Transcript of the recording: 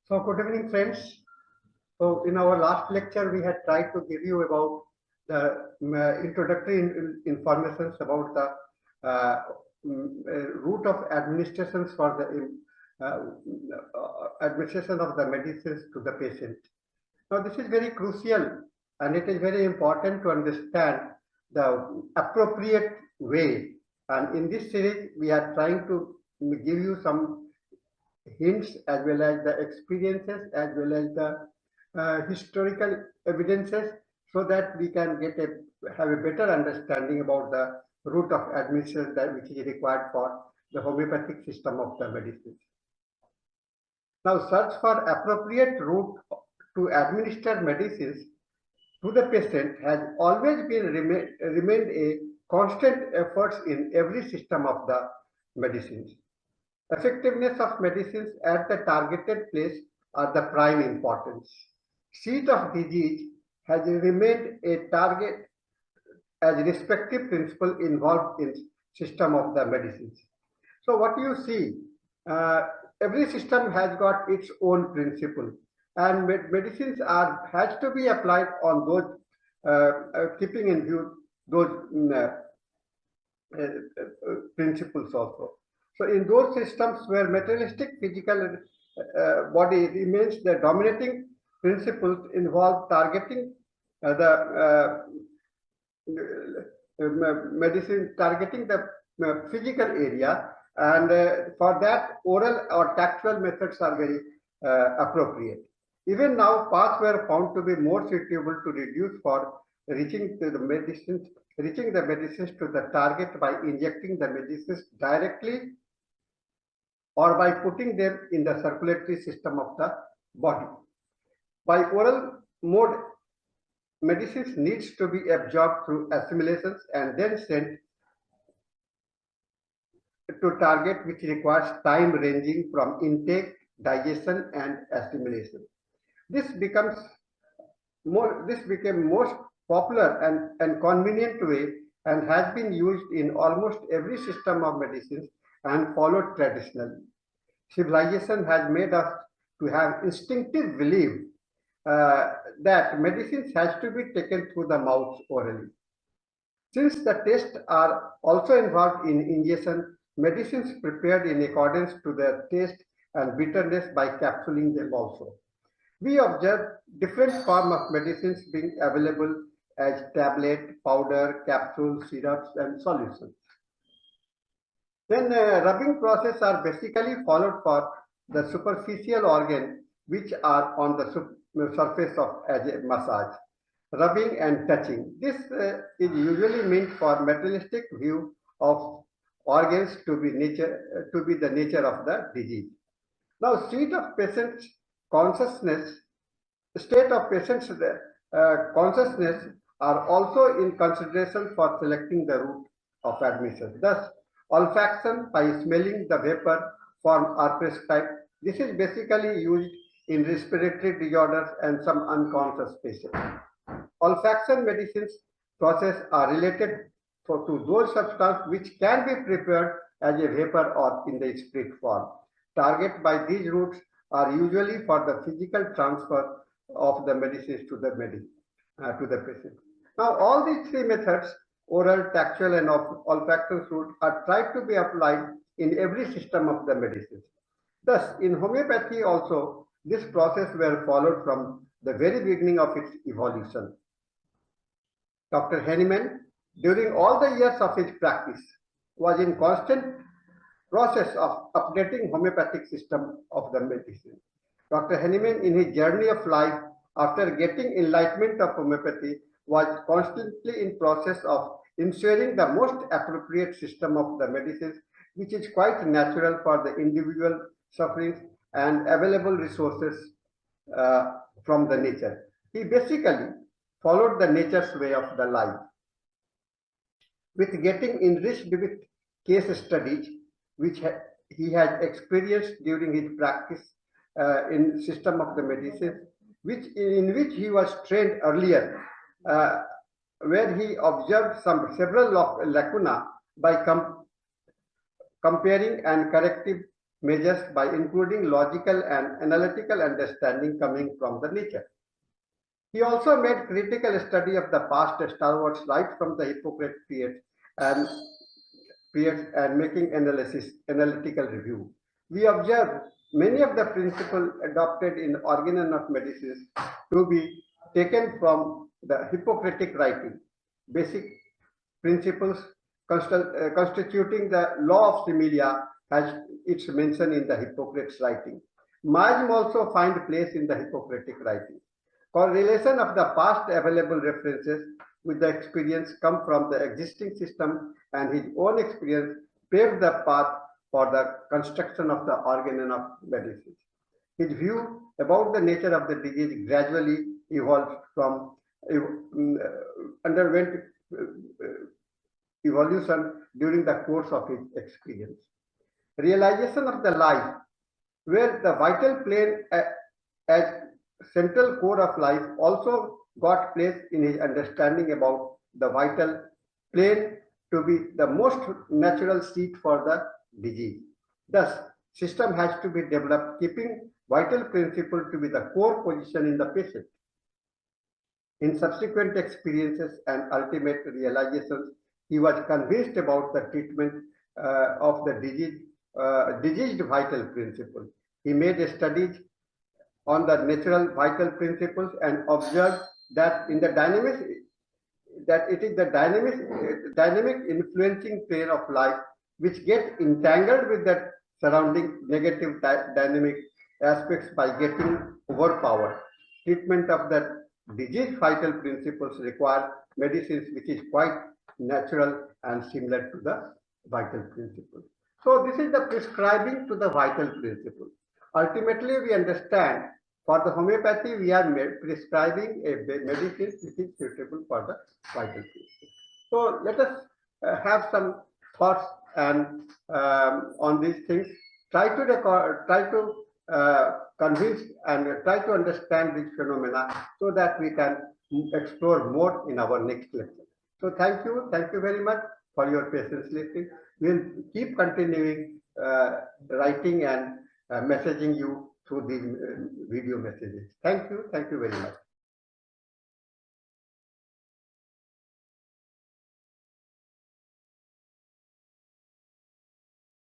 So good evening, friends. So in our last lecture, we had tried to give you about the introductory informations about the route of administrations for the administration of the medicines to the patient. Now this is very crucial and it is very important to understand the appropriate way. And in this series, we are trying to give you some hints as well as the experiences as well as the historical evidences so that we can have a better understanding about the route of administration that which is required for the homeopathic system of the medicines. Now, search for appropriate route to administer medicines to the patient has always been remained a constant effort in every system of the medicines. Effectiveness of medicines at the targeted place are the prime importance. Seat of disease has remained a target as respective principle involved in system of the medicines. So what you see, every system has got its own principle, and medicines has to be applied on those keeping in view those principles also. So in those systems where materialistic physical body remains the dominating principles involve targeting the medicine, targeting the physical area, and for that oral or tactual methods are very appropriate. Even now, paths were found to be more suitable to reduce for reaching the medicines to the target by injecting the medicines directly or by putting them in the circulatory system of the body. By oral mode, medicines needs to be absorbed through assimilations and then sent to target, which requires time ranging from intake, digestion, and assimilation. This became most popular and convenient way and has been used in almost every system of medicines and followed traditionally. Civilization has made us to have instinctive belief that medicines has to be taken through the mouth orally. Since the tests are also involved in ingestion, medicines prepared in accordance to their taste and bitterness by capsuling them also. We observe different forms of medicines being available as tablet, powder, capsule, syrups, and solutions. Then rubbing process are basically followed for the superficial organ which are on the surface of as a massage. Rubbing and touching. This is usually meant for materialistic view of organs to be the nature of the disease. Now, state of patient's consciousness are also in consideration for selecting the route of admission. Thus, olfaction by smelling the vapor form are prescribed. This is basically used in respiratory disorders and some unconscious patients. Olfaction medicines process are related to those substances which can be prepared as a vapor or in the spirit form. Target by these routes are usually for the physical transfer of the medicines to the patient. Now, all these three methods, oral, tactual, and olfaction route, are tried to be applied in every system of the medicines. Thus, in homeopathy also, this process were followed from the very beginning of its evolution. Dr. Hahnemann, during all the years of his practice, was in constant process of updating homeopathic system of the medicine. Dr. Hahnemann, in his journey of life, after getting enlightenment of homeopathy, was constantly in process of ensuring the most appropriate system of the medicines, which is quite natural for the individual sufferings and available resources from the nature. He basically followed the nature's way of the life. With getting enriched with case studies, which he had experienced during his practice in system of the medicine, in which he was trained earlier, where he observed several lacuna by comparing and corrective measures by including logical and analytical understanding coming from the nature. He also made critical study of the past starwards right from the Hippocrates and periods making analytical review. We observe many of the principles adopted in organon of medicines to be taken from the Hippocratic writing. Basic principles constituting the law of similia has its mention in the Hippocrates writing. Miasm also find place in the Hippocratic writing. Correlation of the past available references with the experience come from the existing system, and his own experience paved the path for the construction of the organon of medicine. His view about the nature of the disease gradually evolved from underwent evolution during the course of his experience. Realization of the life, where the vital plane as central core of life also got place in his understanding about the vital plane to be the most natural seat for the disease. Thus, system has to be developed keeping vital principle to be the core position in the patient. In subsequent experiences and ultimate realizations, he was convinced about the treatment of the diseased vital principle. He made studies on the natural vital principles and observed that in the dynamics, that it is the dynamic influencing plane of life which get entangled with the surrounding negative dynamic aspects by getting overpowered. Treatment of the disease vital principles require medicines which is quite natural and similar to the vital principle. So this is the prescribing to the vital principle. Ultimately, we understand for the homeopathy, we are prescribing a medicine which is suitable for the vital principle. So let us have some thoughts and on these things. Try to convince and try to understand these phenomena so that we can explore more in our next lecture. So thank you very much for your patience listening. We'll keep continuing writing and messaging you through these video messages. Thank you very much.